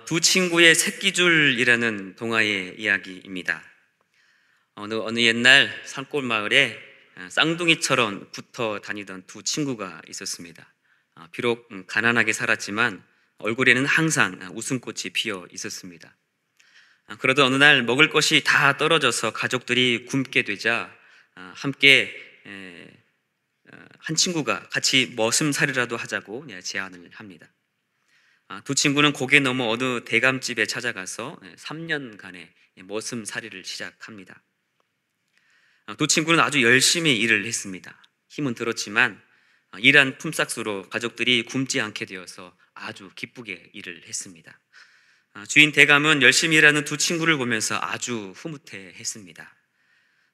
두 친구의 새끼줄이라는 동화의 이야기입니다. 어느 옛날 산골 마을에 쌍둥이처럼 붙어 다니던 두 친구가 있었습니다. 비록 가난하게 살았지만 얼굴에는 항상 웃음꽃이 피어 있었습니다. 그러던 어느 날 먹을 것이 다 떨어져서 가족들이 굶게 되자 함께 한 친구가 같이 머슴살이라도 하자고 제안을 합니다. 두 친구는 고개 넘어 어느 대감집에 찾아가서 3년간의 머슴살이를 시작합니다. 두 친구는 아주 열심히 일을 했습니다. 힘은 들었지만 일한 품삯으로 가족들이 굶지 않게 되어서 아주 기쁘게 일을 했습니다. 주인 대감은 열심히 일하는 두 친구를 보면서 아주 흐뭇해했습니다.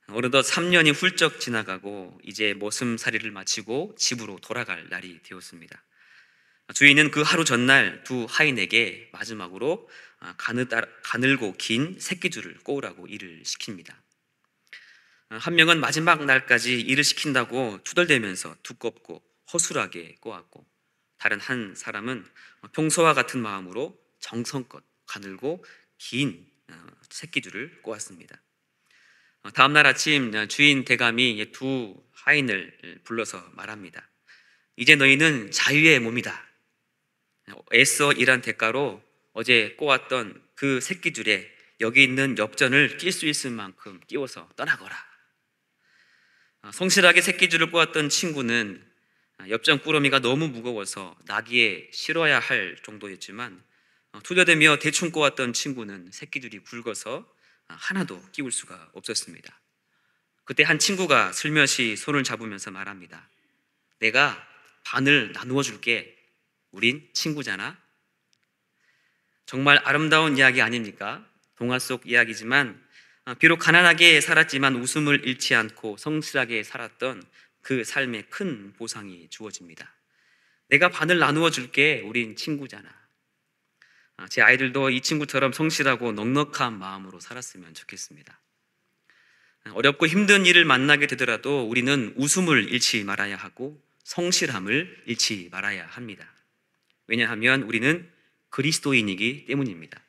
어느덧 3년이 훌쩍 지나가고 이제 머슴살이를 마치고 집으로 돌아갈 날이 되었습니다. 주인은 그 하루 전날 두 하인에게 마지막으로 가늘고 긴 새끼줄을 꼬으라고 일을 시킵니다. 한 명은 마지막 날까지 일을 시킨다고 투덜대면서 두껍고 허술하게 꼬았고, 다른 한 사람은 평소와 같은 마음으로 정성껏 가늘고 긴 새끼줄을 꼬았습니다. 다음 날 아침 주인 대감이 두 하인을 불러서 말합니다. 이제 너희는 자유의 몸이다. 애써 일한 대가로 어제 꼬았던 그 새끼줄에 여기 있는 엽전을 낄 수 있을 만큼 끼워서 떠나거라. 성실하게 새끼줄을 꼬았던 친구는 엽전 꾸러미가 너무 무거워서 나귀에 실어야 할 정도였지만, 투덜대며 대충 꼬았던 친구는 새끼줄이 굵어서 하나도 끼울 수가 없었습니다. 그때 한 친구가 슬며시 손을 잡으면서 말합니다. 내가 반을 나누어 줄게. 우린 친구잖아. 정말 아름다운 이야기 아닙니까? 동화 속 이야기지만 비록 가난하게 살았지만 웃음을 잃지 않고 성실하게 살았던 그 삶에 큰 보상이 주어집니다. 내가 반을 나누어 줄게. 우린 친구잖아. 제 아이들도 이 친구처럼 성실하고 넉넉한 마음으로 살았으면 좋겠습니다. 어렵고 힘든 일을 만나게 되더라도 우리는 웃음을 잃지 말아야 하고 성실함을 잃지 말아야 합니다. 왜냐하면 우리는 그리스도인이기 때문입니다.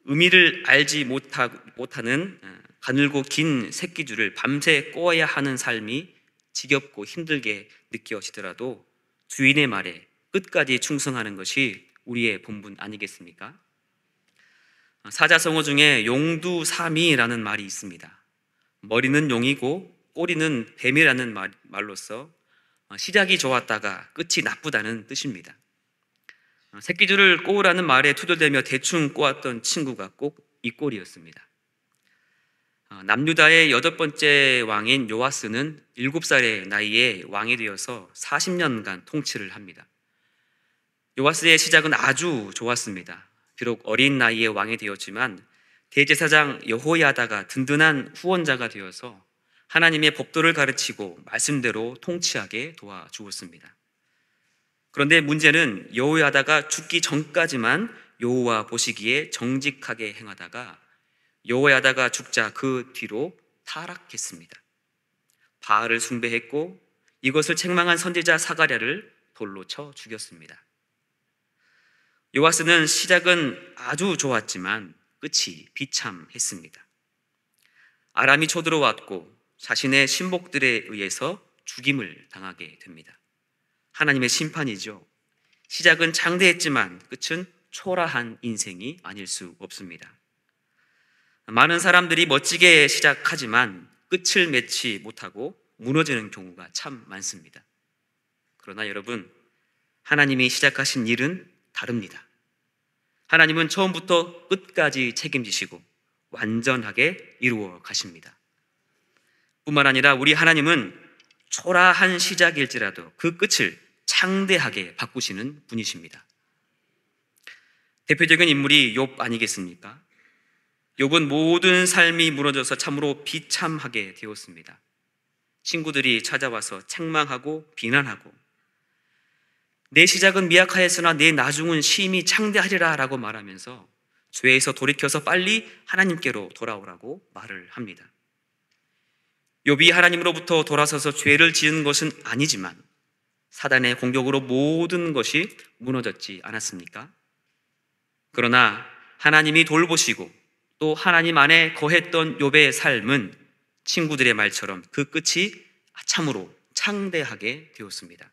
의미를 알지 못하는 가늘고 긴 새끼줄을 밤새 꼬아야 하는 삶이 지겹고 힘들게 느껴지더라도 주인의 말에 끝까지 충성하는 것이 우리의 본분 아니겠습니까? 사자성어 중에 용두사미라는 말이 있습니다. 머리는 용이고 꼬리는 뱀이라는 말로서 시작이 좋았다가 끝이 나쁘다는 뜻입니다. 새끼줄을 꼬으라는 말에 투덜대며 대충 꼬았던 친구가 꼭 이 꼴이었습니다. 남유다의 8번째 왕인 요아스는 7살의 나이에 왕이 되어서 40년간 통치를 합니다. 요아스의 시작은 아주 좋았습니다. 비록 어린 나이에 왕이 되었지만 대제사장 여호야다가 든든한 후원자가 되어서 하나님의 법도를 가르치고 말씀대로 통치하게 도와주었습니다. 그런데 문제는 여호야다가 죽기 전까지만 여호와 보시기에 정직하게 행하다가 여호야다가 죽자 그 뒤로 타락했습니다. 바알을 숭배했고 이것을 책망한 선지자 사가랴를 돌로 쳐 죽였습니다. 요아스는 시작은 아주 좋았지만 끝이 비참했습니다. 아람이 쳐들어왔고 자신의 신복들에 의해서 죽임을 당하게 됩니다. 하나님의 심판이죠. 시작은 장대했지만 끝은 초라한 인생이 아닐 수 없습니다. 많은 사람들이 멋지게 시작하지만 끝을 맺지 못하고 무너지는 경우가 참 많습니다. 그러나 여러분, 하나님이 시작하신 일은 다릅니다. 하나님은 처음부터 끝까지 책임지시고 완전하게 이루어 가십니다. 뿐만 아니라 우리 하나님은 초라한 시작일지라도 그 끝을 창대하게 바꾸시는 분이십니다. 대표적인 인물이 욥 아니겠습니까? 욥은 모든 삶이 무너져서 참으로 비참하게 되었습니다. 친구들이 찾아와서 책망하고 비난하고 내 시작은 미약하였으나 내 나중은 심히 창대하리라 라고 말하면서 죄에서 돌이켜서 빨리 하나님께로 돌아오라고 말을 합니다. 욥이 하나님으로부터 돌아서서 죄를 지은 것은 아니지만 사단의 공격으로 모든 것이 무너졌지 않았습니까? 그러나 하나님이 돌보시고 또 하나님 안에 거했던 욥의 삶은 친구들의 말처럼 그 끝이 참으로 창대하게 되었습니다.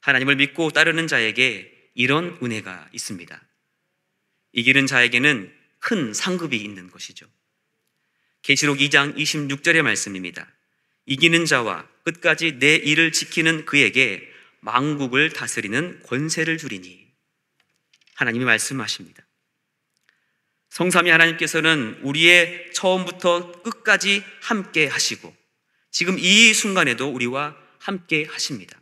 하나님을 믿고 따르는 자에게 이런 은혜가 있습니다. 이기는 자에게는 큰 상급이 있는 것이죠. 계시록 2장 26절의 말씀입니다. 이기는 자와 끝까지 내 일을 지키는 그에게 만국을 다스리는 권세를 주리니. 하나님이 말씀하십니다. 성삼위 하나님께서는 우리의 처음부터 끝까지 함께 하시고 지금 이 순간에도 우리와 함께 하십니다.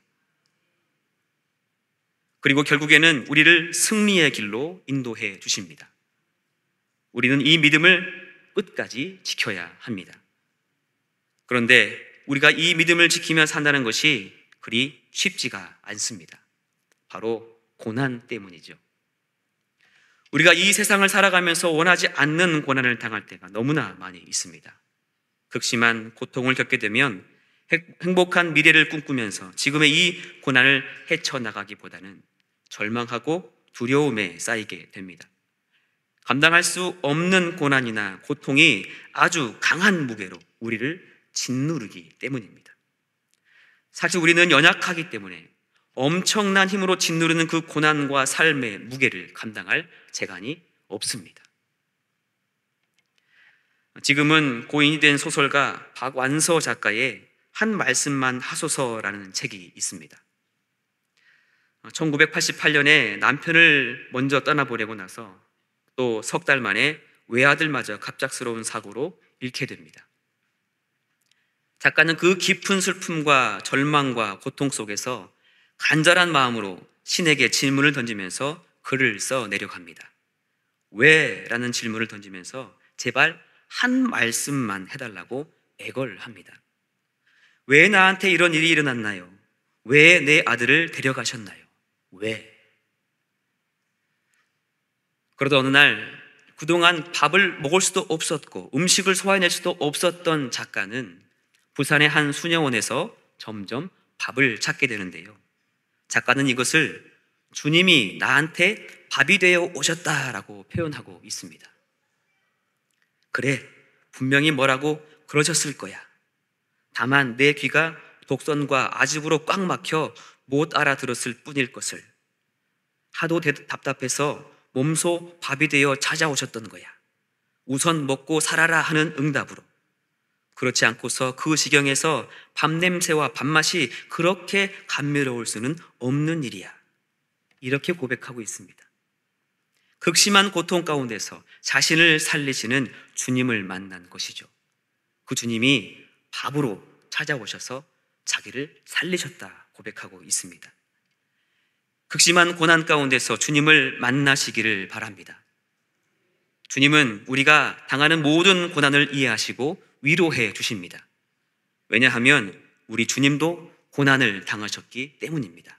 그리고 결국에는 우리를 승리의 길로 인도해 주십니다. 우리는 이 믿음을 끝까지 지켜야 합니다. 그런데 우리가 이 믿음을 지키며 산다는 것이 그리 쉽지가 않습니다. 바로 고난 때문이죠. 우리가 이 세상을 살아가면서 원하지 않는 고난을 당할 때가 너무나 많이 있습니다. 극심한 고통을 겪게 되면 행복한 미래를 꿈꾸면서 지금의 이 고난을 헤쳐나가기보다는 절망하고 두려움에 쌓이게 됩니다. 감당할 수 없는 고난이나 고통이 아주 강한 무게로 우리를 짓누르기 때문입니다. 사실 우리는 연약하기 때문에 엄청난 힘으로 짓누르는 그 고난과 삶의 무게를 감당할 재간이 없습니다. 지금은 고인이 된 소설가 박완서 작가의 한 말씀만 하소서라는 책이 있습니다. 1988년에 남편을 먼저 떠나보내고 나서 또 석 달 만에 외아들마저 갑작스러운 사고로 잃게 됩니다. 작가는 그 깊은 슬픔과 절망과 고통 속에서 간절한 마음으로 신에게 질문을 던지면서 글을 써 내려갑니다. 왜? 라는 질문을 던지면서 제발 한 말씀만 해달라고 애걸합니다. 왜 나한테 이런 일이 일어났나요? 왜 내 아들을 데려가셨나요? 왜? 그러다 어느 날 그동안 밥을 먹을 수도 없었고 음식을 소화해낼 수도 없었던 작가는 부산의 한 수녀원에서 점점 밥을 찾게 되는데요. 작가는 이것을 주님이 나한테 밥이 되어 오셨다라고 표현하고 있습니다. 그래, 분명히 뭐라고 그러셨을 거야. 다만 내 귀가 독선과 아집으로 꽉 막혀 못 알아들었을 뿐일 것을. 하도 답답해서 몸소 밥이 되어 찾아오셨던 거야. 우선 먹고 살아라 하는 응답으로. 그렇지 않고서 그 지경에서 밥 냄새와 밥맛이 그렇게 감미로울 수는 없는 일이야. 이렇게 고백하고 있습니다. 극심한 고통 가운데서 자신을 살리시는 주님을 만난 것이죠. 그 주님이 밥으로 찾아오셔서 자기를 살리셨다 고백하고 있습니다. 극심한 고난 가운데서 주님을 만나시기를 바랍니다. 주님은 우리가 당하는 모든 고난을 이해하시고 위로해 주십니다. 왜냐하면 우리 주님도 고난을 당하셨기 때문입니다.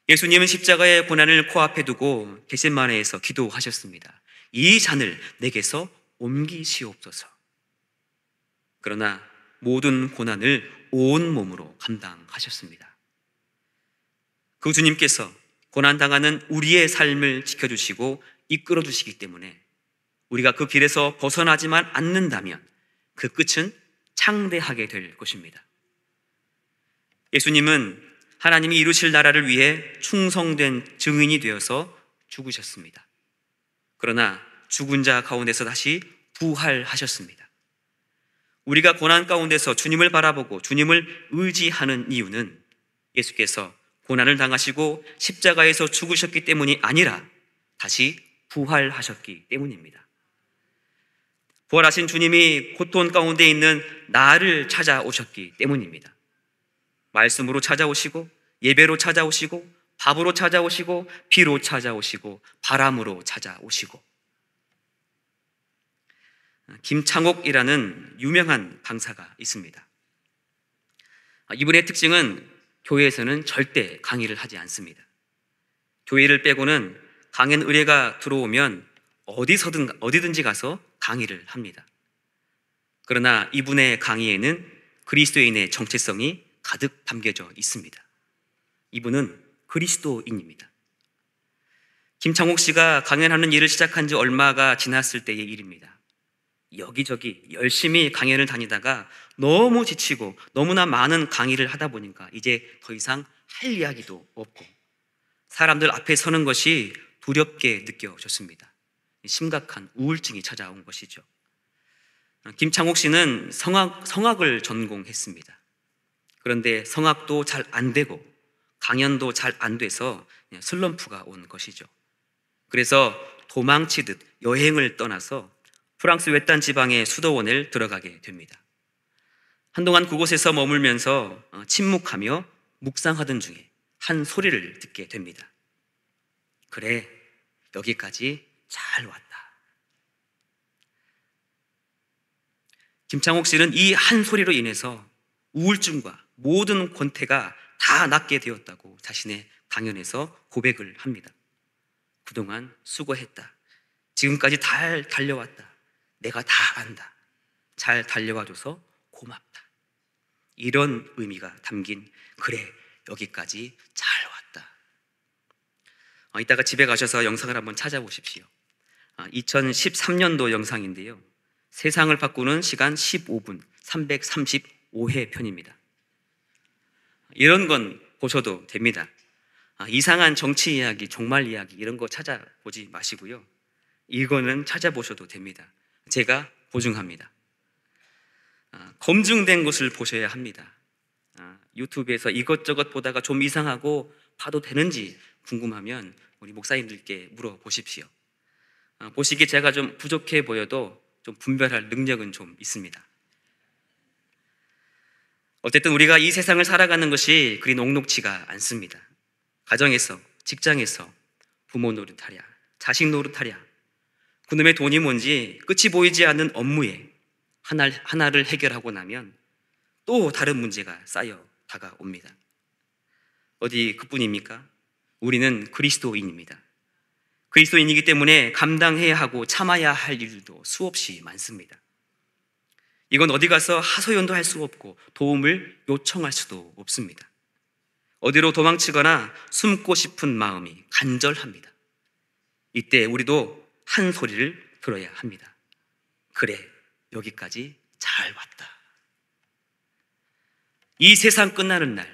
예수님은 십자가의 고난을 코앞에 두고 겟세마네에서 기도하셨습니다. 이 잔을 내게서 옮기시옵소서. 그러나 모든 고난을 온 몸으로 감당하셨습니다. 그 주님께서 고난당하는 우리의 삶을 지켜주시고 이끌어 주시기 때문에 우리가 그 길에서 벗어나지만 않는다면 그 끝은 창대하게 될 것입니다. 예수님은 하나님이 이루실 나라를 위해 충성된 증인이 되어서 죽으셨습니다. 그러나 죽은 자 가운데서 다시 부활하셨습니다. 우리가 고난 가운데서 주님을 바라보고 주님을 의지하는 이유는 예수께서 고난을 당하시고 십자가에서 죽으셨기 때문이 아니라 다시 부활하셨기 때문입니다. 부활하신 주님이 고통 가운데 있는 나를 찾아오셨기 때문입니다. 말씀으로 찾아오시고 예배로 찾아오시고 밥으로 찾아오시고 비로 찾아오시고 바람으로 찾아오시고. 김창옥이라는 유명한 강사가 있습니다. 이분의 특징은 교회에서는 절대 강의를 하지 않습니다. 교회를 빼고는 강연 의뢰가 들어오면 어디든지 가서 강의를 합니다. 그러나 이분의 강의에는 그리스도인의 정체성이 가득 담겨져 있습니다. 이분은 그리스도인입니다. 김창옥 씨가 강연하는 일을 시작한 지 얼마가 지났을 때의 일입니다. 여기저기 열심히 강연을 다니다가 너무 지치고 너무나 많은 강의를 하다 보니까 이제 더 이상 할 이야기도 없고 사람들 앞에 서는 것이 두렵게 느껴졌습니다. 심각한 우울증이 찾아온 것이죠. 김창옥 씨는 성악을 전공했습니다. 그런데 성악도 잘 안 되고 강연도 잘 안 돼서 슬럼프가 온 것이죠. 그래서 도망치듯 여행을 떠나서 프랑스 외딴 지방의 수도원에 들어가게 됩니다. 한동안 그곳에서 머물면서 침묵하며 묵상하던 중에 한 소리를 듣게 됩니다. 그래, 여기까지 잘 왔다. 김창옥 씨는 이 한 소리로 인해서 우울증과 모든 권태가 다 낫게 되었다고 자신의 강연에서 고백을 합니다. 그동안 수고했다. 지금까지 잘 달려왔다. 내가 다 안다. 잘 달려와줘서 고맙다. 이런 의미가 담긴 그래, 여기까지 잘 왔다. 이따가 집에 가셔서 영상을 한번 찾아보십시오. 2013년도 영상인데요. 세상을 바꾸는 시간 15분 335회 편입니다. 이런 건 보셔도 됩니다. 이상한 정치 이야기, 종말 이야기 이런 거 찾아보지 마시고요. 이거는 찾아보셔도 됩니다. 제가 보증합니다. 검증된 것을 보셔야 합니다. 유튜브에서 이것저것 보다가 좀 이상하고 봐도 되는지 궁금하면 우리 목사님들께 물어보십시오. 보시기에 제가 좀 부족해 보여도 좀 분별할 능력은 좀 있습니다. 어쨌든 우리가 이 세상을 살아가는 것이 그리 녹록지가 않습니다. 가정에서, 직장에서 부모 노릇하랴, 자식 노릇하랴, 그놈의 돈이 뭔지 끝이 보이지 않는 업무에 하나를 해결하고 나면 또 다른 문제가 쌓여 다가옵니다. 어디 그뿐입니까? 우리는 그리스도인입니다. 그리스도인이기 때문에 감당해야 하고 참아야 할 일도 수없이 많습니다. 이건 어디 가서 하소연도 할 수 없고 도움을 요청할 수도 없습니다. 어디로 도망치거나 숨고 싶은 마음이 간절합니다. 이때 우리도 한 소리를 들어야 합니다. 그래, 여기까지 잘 왔다. 이 세상 끝나는 날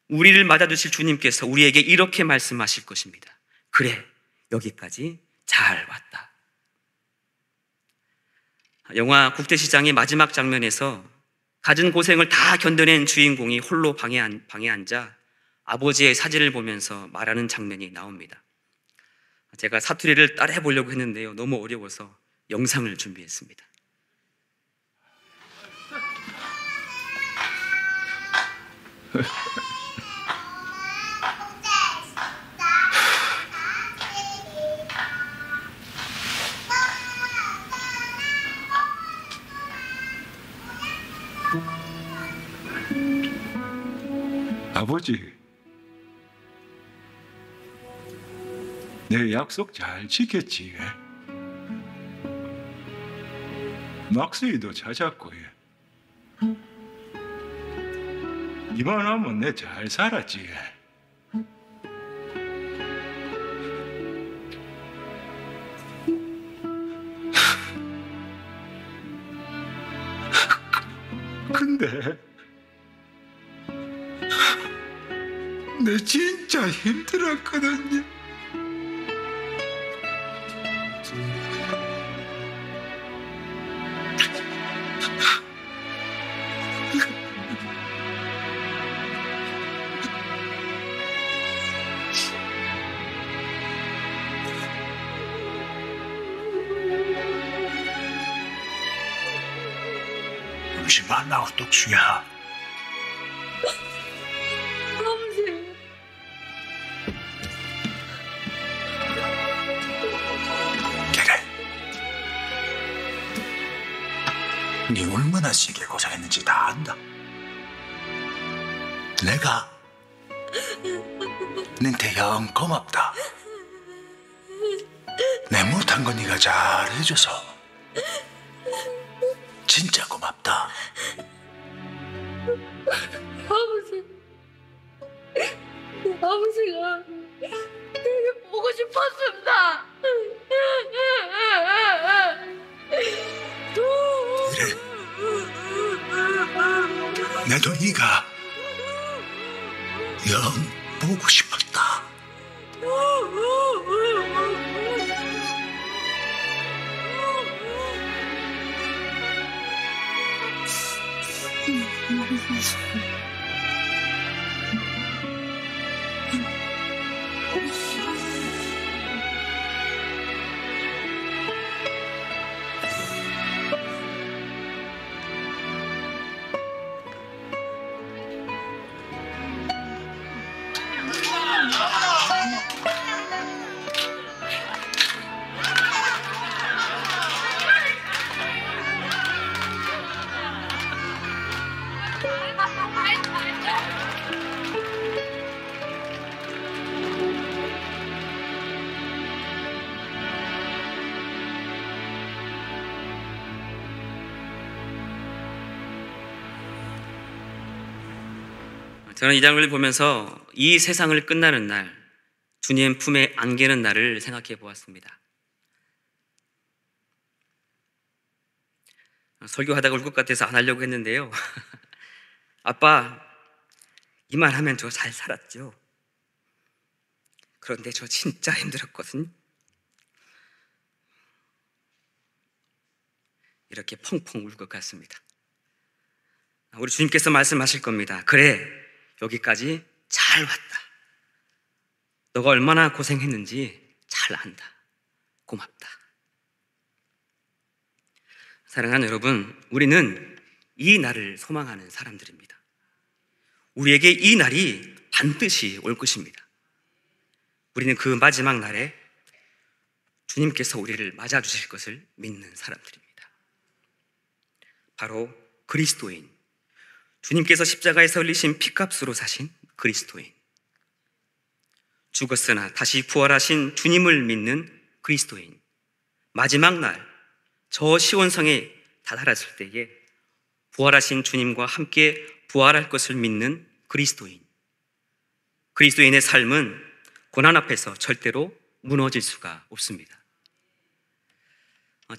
우리를 맞아주실 주님께서 우리에게 이렇게 말씀하실 것입니다. 그래, 여기까지 잘 왔다. 영화 국제시장의 마지막 장면에서 갖은 고생을 다 견뎌낸 주인공이 홀로 방에 앉아 아버지의 사진을 보면서 말하는 장면이 나옵니다. 제가 사투리를 따라해 보려고 했는데요. 너무 어려워서 영상을 준비했습니다. 아버지, 내 약속 잘 지켰지? 막수이도 찾았고, 이만하면 내 잘 살았지? 근데 내 진짜 힘들었거든요. 음식 만나고 똑수야. 네 얼마나 세게 고생했는지 다 안다. 내가 너한테 영 고맙다. 내 못한 거 네가 잘해줘서 진짜 고맙다. 아버지가 보고 싶었습니다. 나도 네가 영 보고 싶었다. 저는 이 장면을 보면서 이 세상을 끝나는 날, 주님 품에 안기는 날을 생각해 보았습니다. 설교하다가 울 것 같아서 안 하려고 했는데요. 아빠, 이 말 하면 저 잘 살았죠. 그런데 저 진짜 힘들었거든. 이렇게 펑펑 울 것 같습니다. 우리 주님께서 말씀하실 겁니다. 그래, 여기까지 잘 왔다. 너가 얼마나 고생했는지 잘 안다. 고맙다. 사랑하는 여러분, 우리는 이 날을 소망하는 사람들입니다. 우리에게 이 날이 반드시 올 것입니다. 우리는 그 마지막 날에 주님께서 우리를 맞아주실 것을 믿는 사람들입니다. 바로 그리스도인, 주님께서 십자가에서 흘리신 피값으로 사신 그리스도인, 죽었으나 다시 부활하신 주님을 믿는 그리스도인, 마지막 날 저 시온성에 다다랐을 때에 부활하신 주님과 함께 부활할 것을 믿는 그리스도인, 그리스도인의 삶은 고난 앞에서 절대로 무너질 수가 없습니다.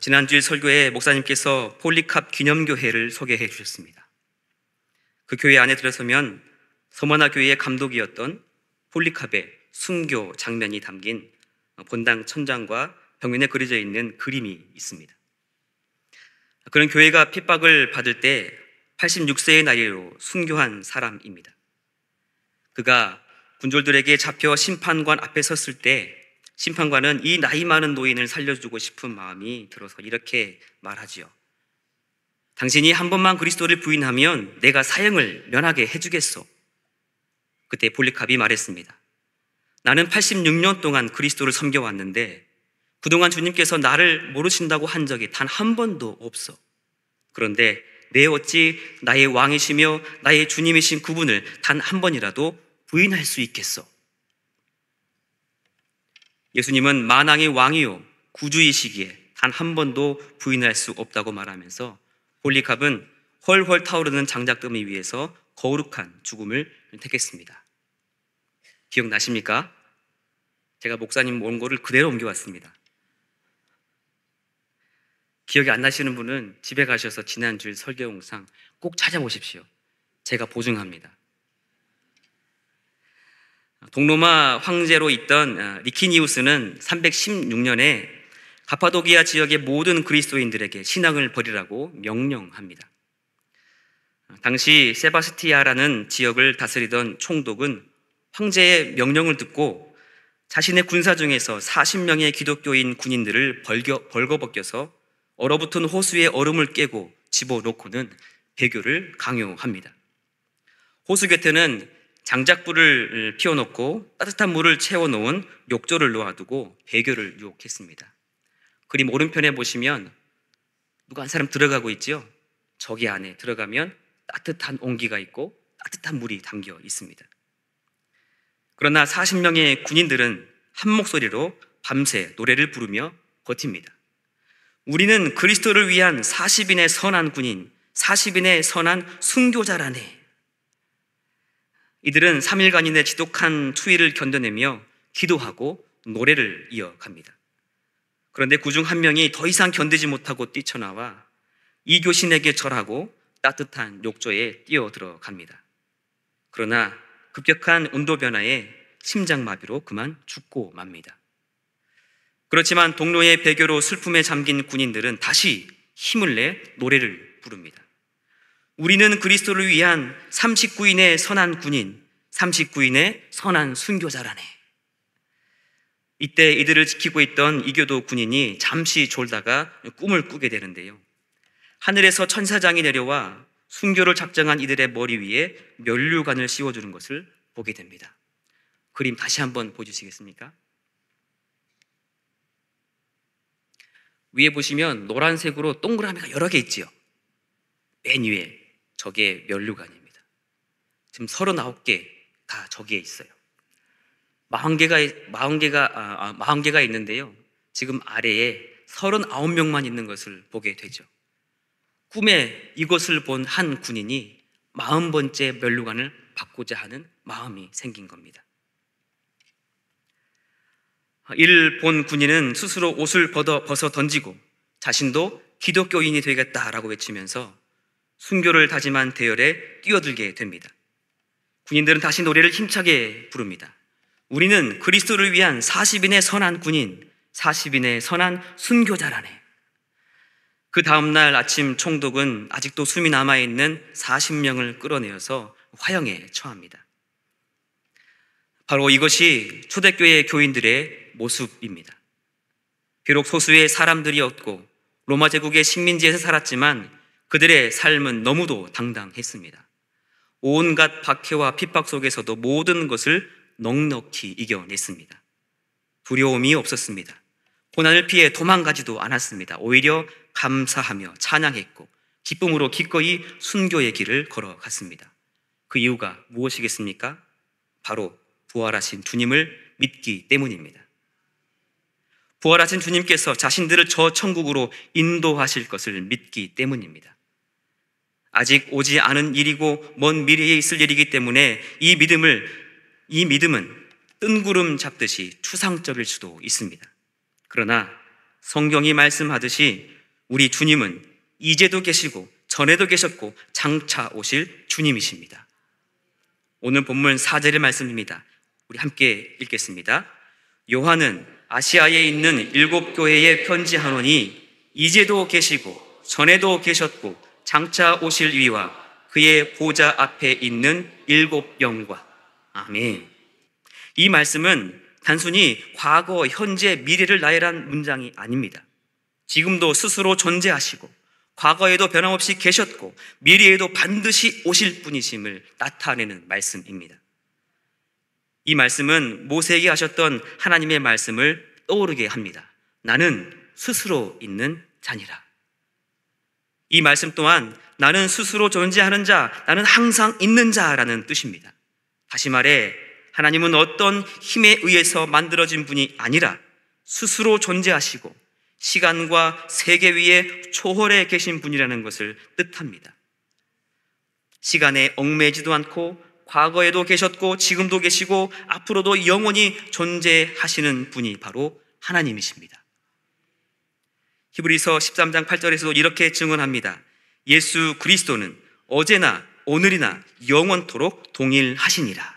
지난주일 설교에 목사님께서 폴리캅 기념교회를 소개해 주셨습니다. 그 교회 안에 들어서면 서머나 교회의 감독이었던 폴리캅의 순교 장면이 담긴 본당 천장과 벽면에 그려져 있는 그림이 있습니다. 그런 교회가 핍박을 받을 때 86세의 나이로 순교한 사람입니다. 그가 군졸들에게 잡혀 심판관 앞에 섰을 때 심판관은 이 나이 많은 노인을 살려주고 싶은 마음이 들어서 이렇게 말하지요. 당신이 한 번만 그리스도를 부인하면 내가 사형을 면하게 해주겠소. 그때 폴리캅이 말했습니다. 나는 86년 동안 그리스도를 섬겨왔는데 그동안 주님께서 나를 모르신다고 한 적이 단 한 번도 없어. 그런데 내 어찌 나의 왕이시며 나의 주님이신 그분을 단 한 번이라도 부인할 수 있겠어. 예수님은 만왕의 왕이요 구주이시기에 단 한 번도 부인할 수 없다고 말하면서 폴리캅은 헐헐 타오르는 장작더미 위에서 거룩한 죽음을 택했습니다. 기억나십니까? 제가 목사님 원고를 그대로 옮겨왔습니다. 기억이 안 나시는 분은 집에 가셔서 지난주일 설교 영상 꼭 찾아보십시오. 제가 보증합니다. 동로마 황제로 있던 리키니우스는 316년에 가파도기아 지역의 모든 그리스도인들에게 신앙을 버리라고 명령합니다. 당시 세바스티아라는 지역을 다스리던 총독은 황제의 명령을 듣고 자신의 군사 중에서 40명의 기독교인 군인들을 벌거벗겨서 얼어붙은 호수의 얼음을 깨고 집어넣고는 배교를 강요합니다. 호수 곁에는 장작불을 피워놓고 따뜻한 물을 채워놓은 욕조를 놓아두고 배교를 유혹했습니다. 그림 오른편에 보시면 누가 한 사람 들어가고 있죠? 저기 안에 들어가면 따뜻한 온기가 있고 따뜻한 물이 담겨 있습니다. 그러나 40명의 군인들은 한 목소리로 밤새 노래를 부르며 버팁니다. 우리는 그리스도를 위한 40인의 선한 군인, 40인의 선한 순교자라네. 이들은 3일간인의 지독한 추위를 견뎌내며 기도하고 노래를 이어갑니다. 그런데 그중 한 명이 더 이상 견디지 못하고 뛰쳐나와 이교신에게 절하고 따뜻한 욕조에 뛰어들어갑니다. 그러나 급격한 온도 변화에 심장마비로 그만 죽고 맙니다. 그렇지만 동료의 배교로 슬픔에 잠긴 군인들은 다시 힘을 내 노래를 부릅니다. 우리는 그리스도를 위한 39인의 선한 군인, 39인의 선한 순교자라네. 이때 이들을 지키고 있던 이교도 군인이 잠시 졸다가 꿈을 꾸게 되는데요. 하늘에서 천사장이 내려와 순교를 작정한 이들의 머리 위에 면류관을 씌워주는 것을 보게 됩니다. 그림 다시 한번 보여주시겠습니까? 위에 보시면 노란색으로 동그라미가 여러 개 있지요. 맨 위에 저게 면류관입니다. 지금 39개가 저기에 있어요. 40개가 있는데요. 지금 아래에 39명만 있는 것을 보게 되죠. 꿈에 이것을 본 한 군인이 40번째 면류관을 받고자 하는 마음이 생긴 겁니다. 이를 본 군인은 스스로 옷을 벗어 던지고 자신도 기독교인이 되겠다라고 외치면서 순교를 다짐한 대열에 뛰어들게 됩니다. 군인들은 다시 노래를 힘차게 부릅니다. 우리는 그리스도를 위한 40인의 선한 군인, 40인의 선한 순교자라네. 그 다음날 아침 총독은 아직도 숨이 남아있는 40명을 끌어내어서 화형에 처합니다. 바로 이것이 초대교회 교인들의 모습입니다. 비록 소수의 사람들이었고 로마 제국의 식민지에서 살았지만 그들의 삶은 너무도 당당했습니다. 온갖 박해와 핍박 속에서도 모든 것을 넉넉히 이겨냈습니다. 두려움이 없었습니다. 고난을 피해 도망가지도 않았습니다. 오히려 감사하며 찬양했고 기쁨으로 기꺼이 순교의 길을 걸어갔습니다. 그 이유가 무엇이겠습니까? 바로 부활하신 주님을 믿기 때문입니다. 부활하신 주님께서 자신들을 저 천국으로 인도하실 것을 믿기 때문입니다. 아직 오지 않은 일이고 먼 미래에 있을 일이기 때문에 이 믿음은 뜬구름 잡듯이 추상적일 수도 있습니다. 그러나 성경이 말씀하듯이 우리 주님은 이제도 계시고 전에도 계셨고 장차 오실 주님이십니다. 오늘 본문 4절의 말씀입니다. 우리 함께 읽겠습니다. 요한은 아시아에 있는 7교회에 편지하노니 이제도 계시고 전에도 계셨고 장차 오실 이와 그의 보좌 앞에 있는 7영과 아멘. 이 말씀은 단순히 과거, 현재, 미래를 나열한 문장이 아닙니다. 지금도 스스로 존재하시고 과거에도 변함없이 계셨고 미래에도 반드시 오실 분이심을 나타내는 말씀입니다. 이 말씀은 모세에게 하셨던 하나님의 말씀을 떠오르게 합니다. 나는 스스로 있는 자니라. 이 말씀 또한 나는 스스로 존재하는 자, 나는 항상 있는 자라는 뜻입니다. 다시 말해 하나님은 어떤 힘에 의해서 만들어진 분이 아니라 스스로 존재하시고 시간과 세계 위에 초월해 계신 분이라는 것을 뜻합니다. 시간에 얽매이지도 않고 과거에도 계셨고 지금도 계시고 앞으로도 영원히 존재하시는 분이 바로 하나님이십니다. 히브리서 13장 8절에서도 이렇게 증언합니다. 예수 그리스도는 어제나 오늘이나 영원토록 동일하시니라.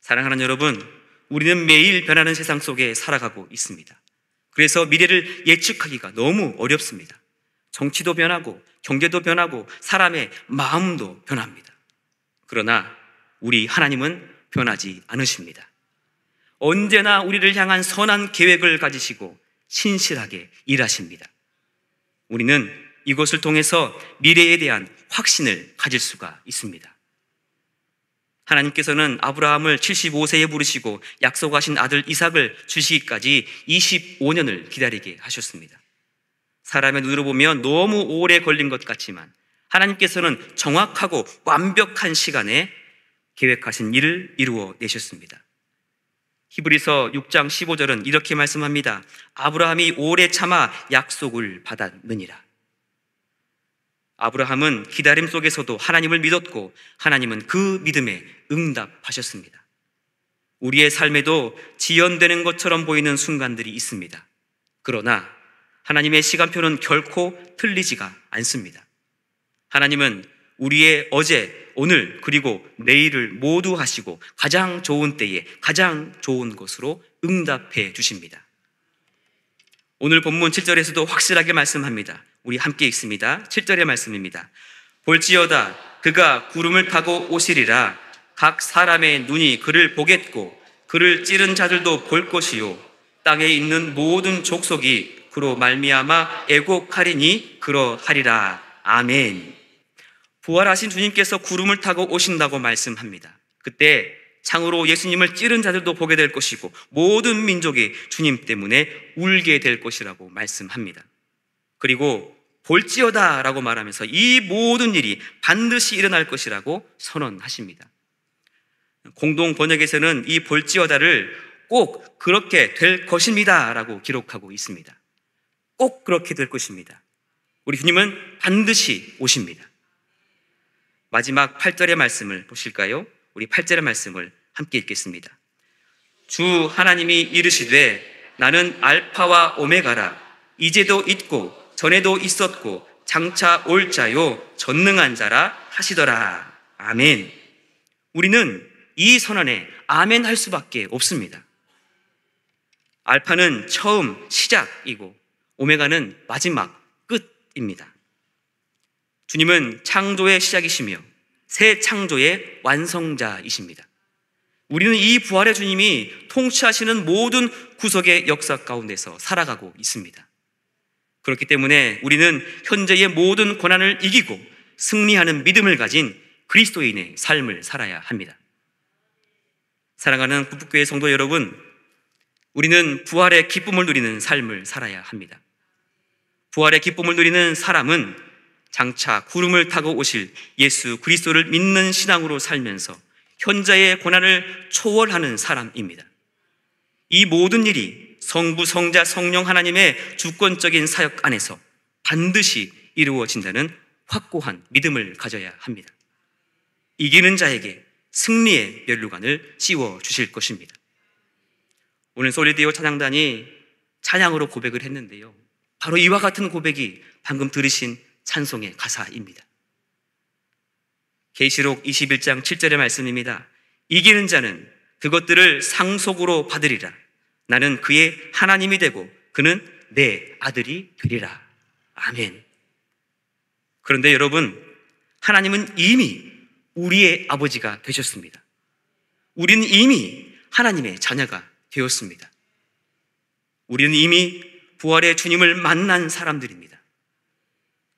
사랑하는 여러분, 우리는 매일 변하는 세상 속에 살아가고 있습니다. 그래서 미래를 예측하기가 너무 어렵습니다. 정치도 변하고 경제도 변하고 사람의 마음도 변합니다. 그러나 우리 하나님은 변하지 않으십니다. 언제나 우리를 향한 선한 계획을 가지시고 신실하게 일하십니다. 우리는 이것을 통해서 미래에 대한 확신을 가질 수가 있습니다. 하나님께서는 아브라함을 75세에 부르시고 약속하신 아들 이삭을 주시기까지 25년을 기다리게 하셨습니다. 사람의 눈으로 보면 너무 오래 걸린 것 같지만 하나님께서는 정확하고 완벽한 시간에 계획하신 일을 이루어 내셨습니다. 히브리서 6장 15절은 이렇게 말씀합니다. 아브라함이 오래 참아 약속을 받았느니라. 아브라함은 기다림 속에서도 하나님을 믿었고 하나님은 그 믿음에 응답하셨습니다. 우리의 삶에도 지연되는 것처럼 보이는 순간들이 있습니다. 그러나 하나님의 시간표는 결코 틀리지가 않습니다. 하나님은 우리의 어제, 오늘, 그리고 내일을 모두 하시고 가장 좋은 때에 가장 좋은 것으로 응답해 주십니다. 오늘 본문 7절에서도 확실하게 말씀합니다. 우리 함께 읽습니다. 7절의 말씀입니다. 볼지어다 그가 구름을 타고 오시리라. 각 사람의 눈이 그를 보겠고 그를 찌른 자들도 볼 것이요 땅에 있는 모든 족속이 그로 말미암아 애곡하리니 그러하리라. 아멘. 부활하신 주님께서 구름을 타고 오신다고 말씀합니다. 그때 창으로 예수님을 찌른 자들도 보게 될 것이고 모든 민족이 주님 때문에 울게 될 것이라고 말씀합니다. 그리고 볼지어다 라고 말하면서 이 모든 일이 반드시 일어날 것이라고 선언하십니다. 공동 번역에서는 이 볼지어다를 꼭 그렇게 될 것입니다 라고 기록하고 있습니다. 꼭 그렇게 될 것입니다. 우리 주님은 반드시 오십니다. 마지막 8절의 말씀을 보실까요? 우리 8절의 말씀을 함께 읽겠습니다. 주 하나님이 이르시되 나는 알파와 오메가라. 이제도 있고 전에도 있었고 장차 올 자요 전능한 자라 하시더라. 아멘. 우리는 이 선언에 아멘 할 수밖에 없습니다. 알파는 처음 시작이고 오메가는 마지막 끝입니다. 주님은 창조의 시작이시며 새 창조의 완성자이십니다. 우리는 이 부활의 주님이 통치하시는 모든 구속의 역사 가운데서 살아가고 있습니다. 그렇기 때문에 우리는 현재의 모든 고난을 이기고 승리하는 믿음을 가진 그리스도인의 삶을 살아야 합니다. 사랑하는 구북교회 성도 여러분, 우리는 부활의 기쁨을 누리는 삶을 살아야 합니다. 부활의 기쁨을 누리는 사람은 장차 구름을 타고 오실 예수 그리스도를 믿는 신앙으로 살면서 현재의 고난을 초월하는 사람입니다. 이 모든 일이 성부, 성자, 성령 하나님의 주권적인 사역 안에서 반드시 이루어진다는 확고한 믿음을 가져야 합니다. 이기는 자에게 승리의 면류관을 씌워 주실 것입니다. 오늘 솔리디오 찬양단이 찬양으로 고백을 했는데요, 바로 이와 같은 고백이 방금 들으신 찬송의 가사입니다. 계시록 21장 7절의 말씀입니다. 이기는 자는 그것들을 상속으로 받으리라. 나는 그의 하나님이 되고 그는 내 아들이 되리라. 아멘. 그런데 여러분, 하나님은 이미 우리의 아버지가 되셨습니다. 우리는 이미 하나님의 자녀가 되었습니다. 우리는 이미 부활의 주님을 만난 사람들입니다.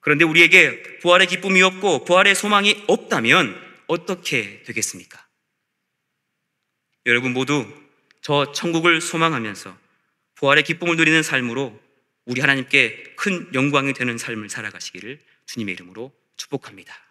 그런데 우리에게 부활의 기쁨이 없고 부활의 소망이 없다면 어떻게 되겠습니까? 여러분 모두 저 천국을 소망하면서 부활의 기쁨을 누리는 삶으로 우리 하나님께 큰 영광이 되는 삶을 살아가시기를 주님의 이름으로 축복합니다.